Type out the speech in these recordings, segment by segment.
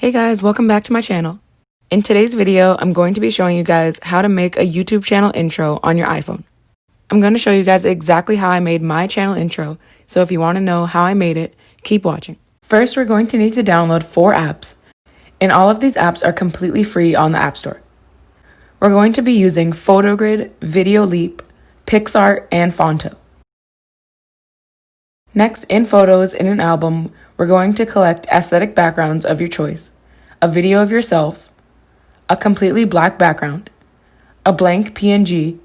Hey guys, welcome back to my channel. In today's video, I'm going to be showing you guys how to make a YouTube channel intro on your iPhone. I'm going to show you guys exactly how I made my channel intro, so if you want to know how I made it, keep watching. First, we're going to need to download 4 apps, and all of these apps are completely free on the App Store. We're going to be using PhotoGrid, Video Leap, PixArt, and Fonto. Next, in Photos in an album, we're going to collect aesthetic backgrounds of your choice, a video of yourself, a completely black background, a blank PNG,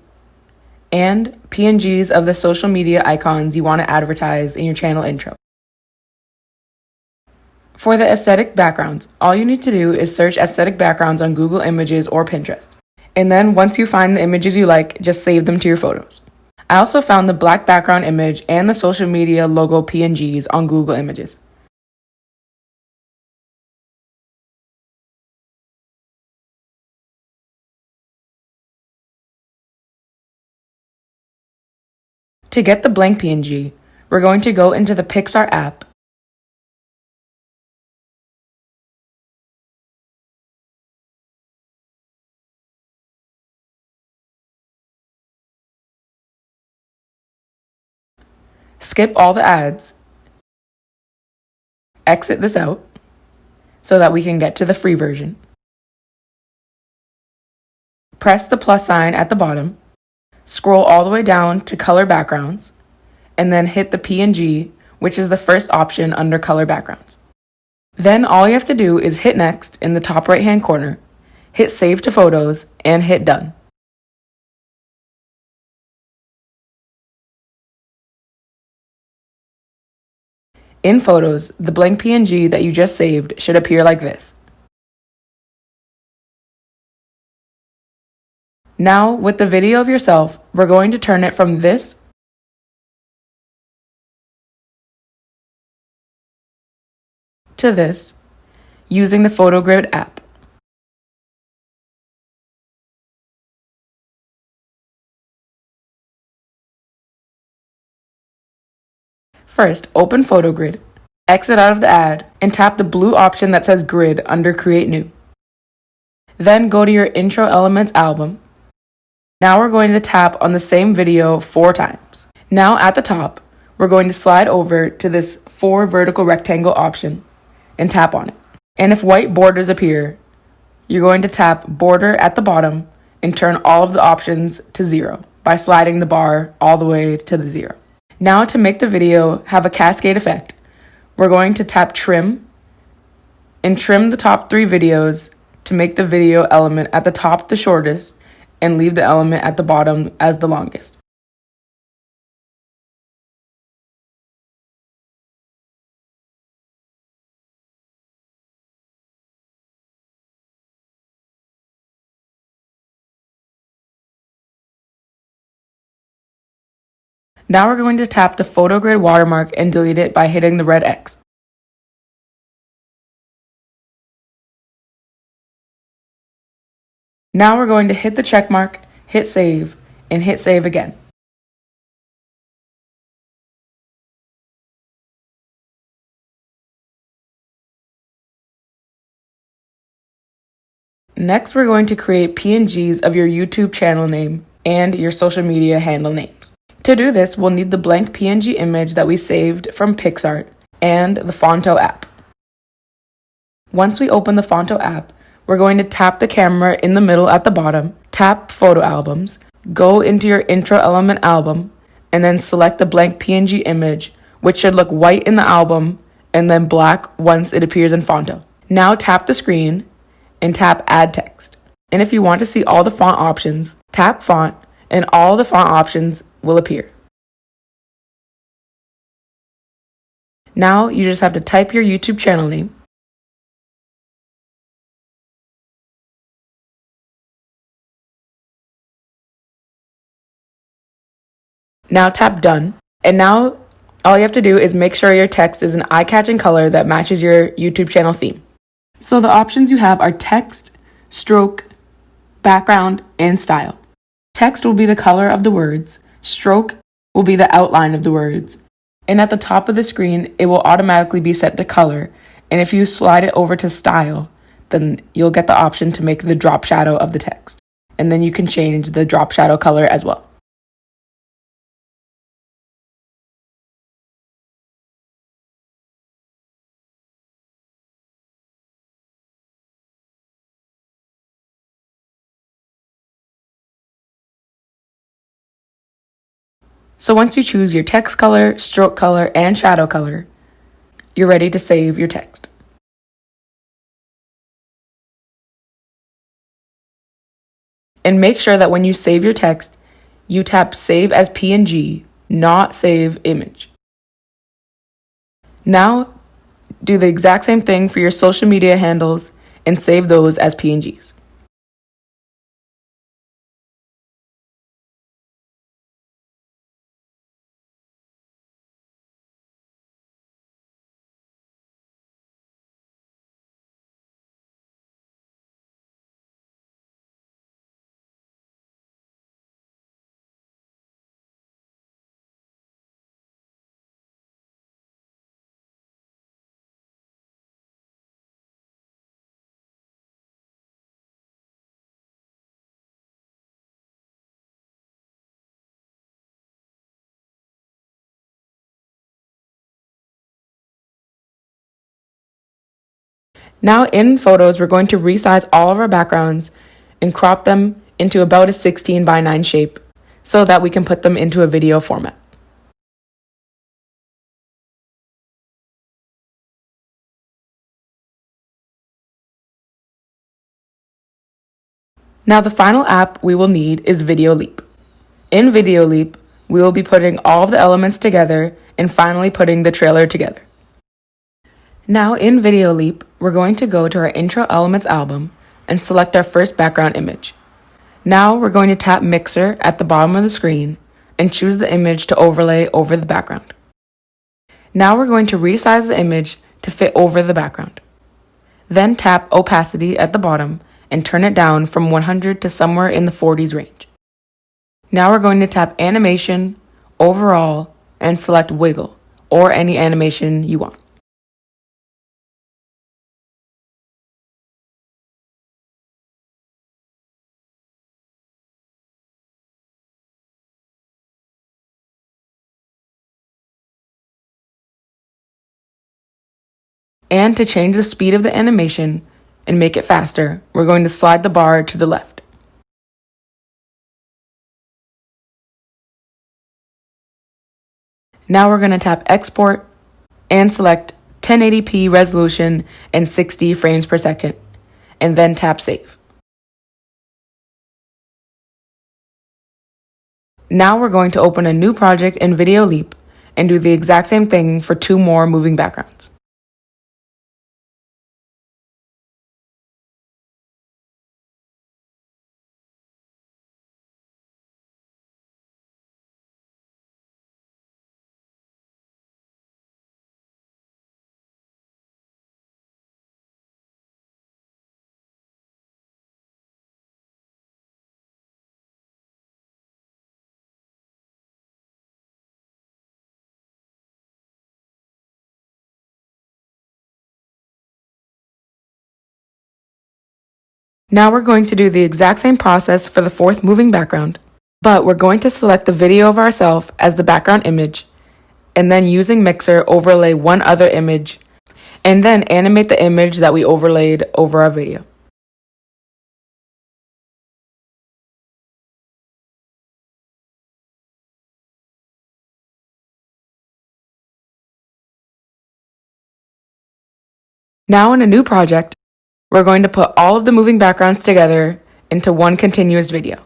and PNGs of the social media icons you want to advertise in your channel intro. For the aesthetic backgrounds, all you need to do is search aesthetic backgrounds on Google Images or Pinterest. And then once you find the images you like, just save them to your photos. I also found the black background image and the social media logo PNGs on Google Images. To get the blank PNG, we're going to go into the PixArt app, skip all the ads, exit this out so that we can get to the free version. Press the plus sign at the bottom, scroll all the way down to color backgrounds, and then hit the PNG, which is the first option under color backgrounds. Then all you have to do is hit next in the top right hand corner, hit save to photos, and hit done. In Photos, the blank PNG that you just saved should appear like this. Now, with the video of yourself, we're going to turn it from this to this using the PhotoGrid app. First, open PhotoGrid, exit out of the ad, and tap the blue option that says Grid under Create New. Then go to your Intro Elements album. Now we're going to tap on the same video 4 times. Now at the top, we're going to slide over to this 4 vertical rectangle option and tap on it. And if white borders appear, you're going to tap Border at the bottom and turn all of the options to 0 by sliding the bar all the way to the 0. Now to make the video have a cascade effect, we're going to tap Trim and trim the top 3 videos to make the video element at the top the shortest and leave the element at the bottom as the longest. Now we're going to tap the PhotoGrid watermark and delete it by hitting the red X. Now we're going to hit the check mark, hit save, and hit save again. Next, we're going to create PNGs of your YouTube channel name and your social media handle names. To do this, we'll need the blank PNG image that we saved from PixArt and the Fonto app. Once we open the Fonto app, we're going to tap the camera in the middle at the bottom, tap Photo Albums, go into your Intro Element album, and then select the blank PNG image, which should look white in the album and then black once it appears in Fonto. Now tap the screen and tap Add Text. And if you want to see all the font options, tap Font and all the font options will appear. Now you just have to type your YouTube channel name, now tap Done, and now all you have to do is make sure your text is an eye-catching color that matches your YouTube channel theme. So the options you have are text, stroke, background, and style. Text will be the color of the words, stroke will be the outline of the words, and at the top of the screen, it will automatically be set to color, And if you slide it over to Style, then you'll get the option to make the drop shadow of the text. And then you can change the drop shadow color as well. So once you choose your text color, stroke color, and shadow color, you're ready to save your text. And make sure that when you save your text, you tap Save as PNG, not Save Image. Now, do the exact same thing for your social media handles and save those as PNGs. Now in Photos, we're going to resize all of our backgrounds and crop them into about a 16:9 shape so that we can put them into a video format. Now the final app we will need is Video Leap. In Video Leap, we will be putting all of the elements together and finally putting the trailer together. Now in Video Leap, we're going to go to our Intro Elements album and select our first background image. Now we're going to tap Mixer at the bottom of the screen and choose the image to overlay over the background. Now we're going to resize the image to fit over the background. Then tap Opacity at the bottom and turn it down from 100 to somewhere in the 40s range. Now we're going to tap Animation, Overall, and select Wiggle, or any animation you want. And to change the speed of the animation and make it faster, we're going to slide the bar to the left. Now we're going to tap Export and select 1080p resolution and 60 frames per second, and then tap Save. Now we're going to open a new project in Video Leap and do the exact same thing for 2 more moving backgrounds. Now we're going to do the exact same process for the 4th moving background, but we're going to select the video of ourselves as the background image, and then using Mixer overlay one other image, and then animate the image that we overlaid over our video. Now in a new project, we're going to put all of the moving backgrounds together into one continuous video.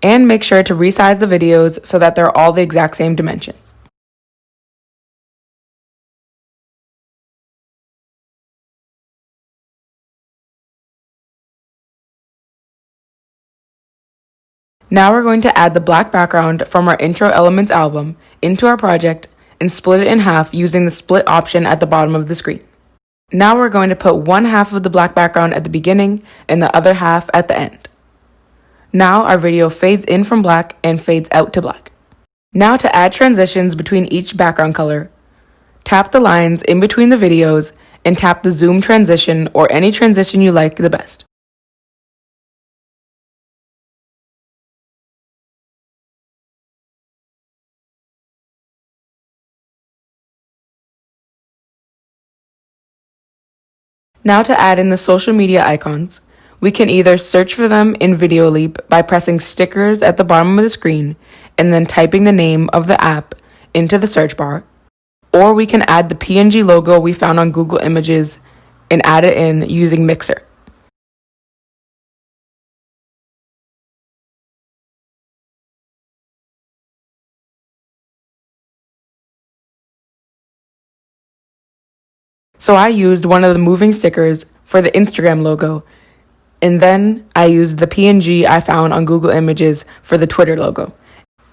And make sure to resize the videos so that they're all the exact same dimensions. Now we're going to add the black background from our Intro Elements album into our project and split it in half using the split option at the bottom of the screen. Now we're going to put one half of the black background at the beginning and the other half at the end. Now our video fades in from black and fades out to black. Now to add transitions between each background color, tap the lines in between the videos and tap the zoom transition or any transition you like the best. Now to add in the social media icons, we can either search for them in Video Leap by pressing stickers at the bottom of the screen and then typing the name of the app into the search bar, or we can add the PNG logo we found on Google Images and add it in using Mixer. So I used one of the moving stickers for the Instagram logo, and then I used the PNG I found on Google Images for the Twitter logo.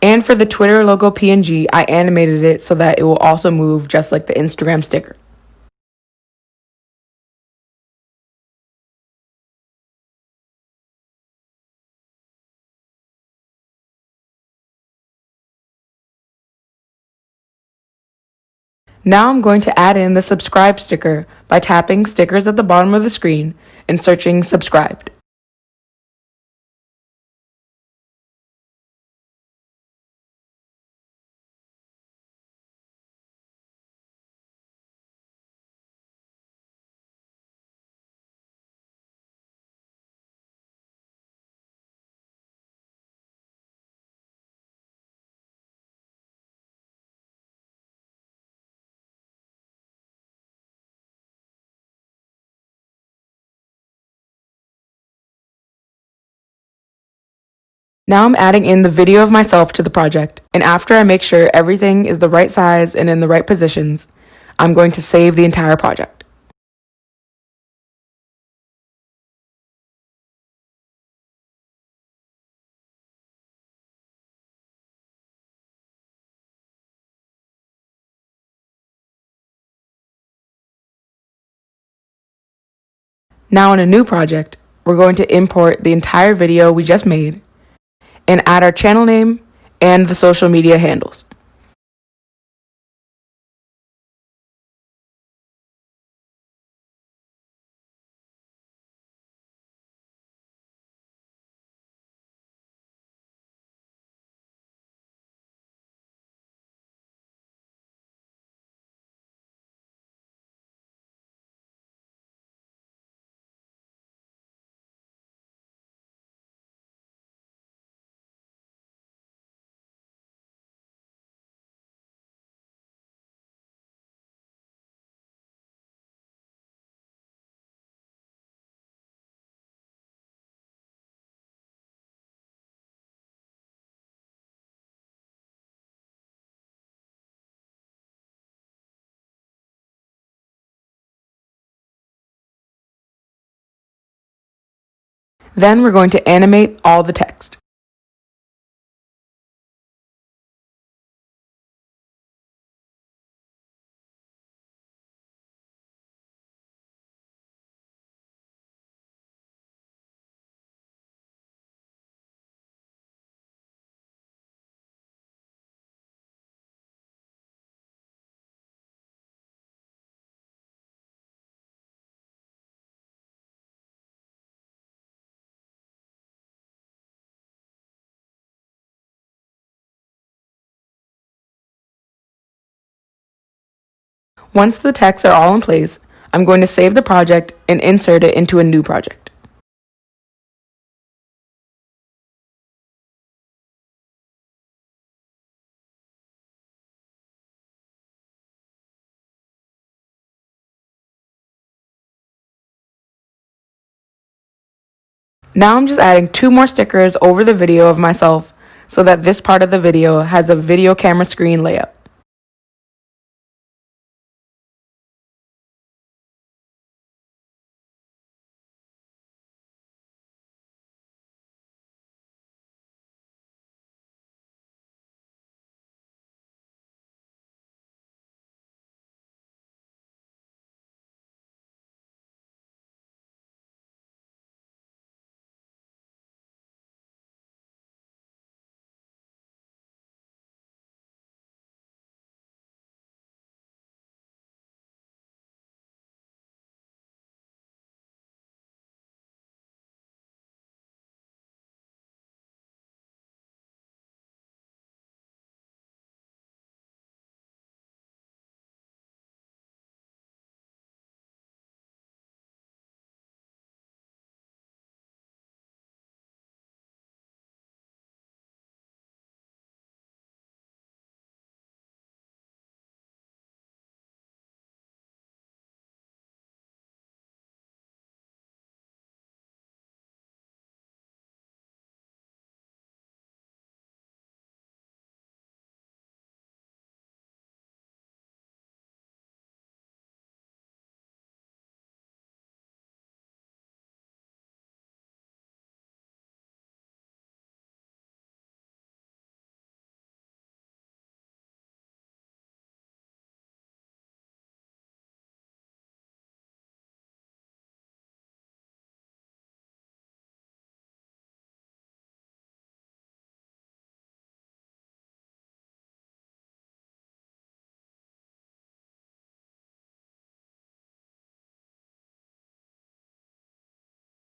And for the Twitter logo PNG, I animated it so that it will also move just like the Instagram sticker. Now I'm going to add in the subscribe sticker by tapping stickers at the bottom of the screen and searching subscribed. Now I'm adding in the video of myself to the project, and after I make sure everything is the right size and in the right positions, I'm going to save the entire project. Now in a new project, we're going to import the entire video we just made and add our channel name and the social media handles. Then we're going to animate all the text. Once the texts are all in place, I'm going to save the project and insert it into a new project. Now I'm just adding 2 more stickers over the video of myself so that this part of the video has a video camera screen layout.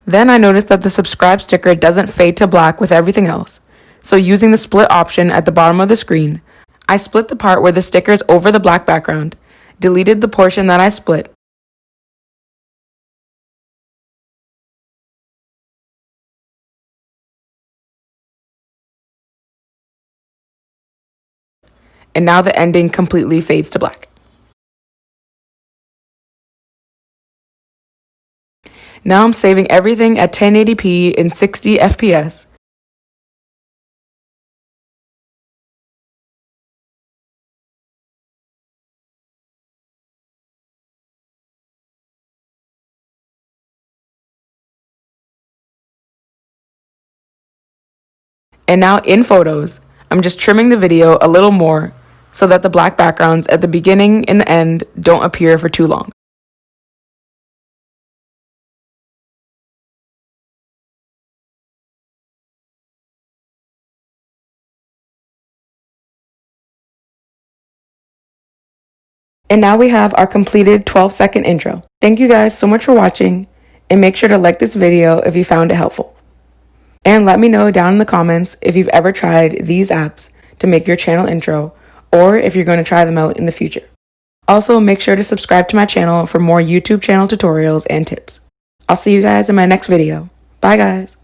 Then I noticed that the subscribe sticker doesn't fade to black with everything else. So using the split option at the bottom of the screen, I split the part where the sticker is over the black background, deleted the portion that I split, and now the ending completely fades to black. Now I'm saving everything at 1080p in 60 FPS. And now in Photos, I'm just trimming the video a little more so that the black backgrounds at the beginning and the end don't appear for too long. And now we have our completed 12-second intro. Thank you guys so much for watching, and make sure to like this video if you found it helpful. And let me know down in the comments if you've ever tried these apps to make your channel intro, or if you're going to try them out in the future. Also, make sure to subscribe to my channel for more YouTube channel tutorials and tips. I'll see you guys in my next video. Bye guys!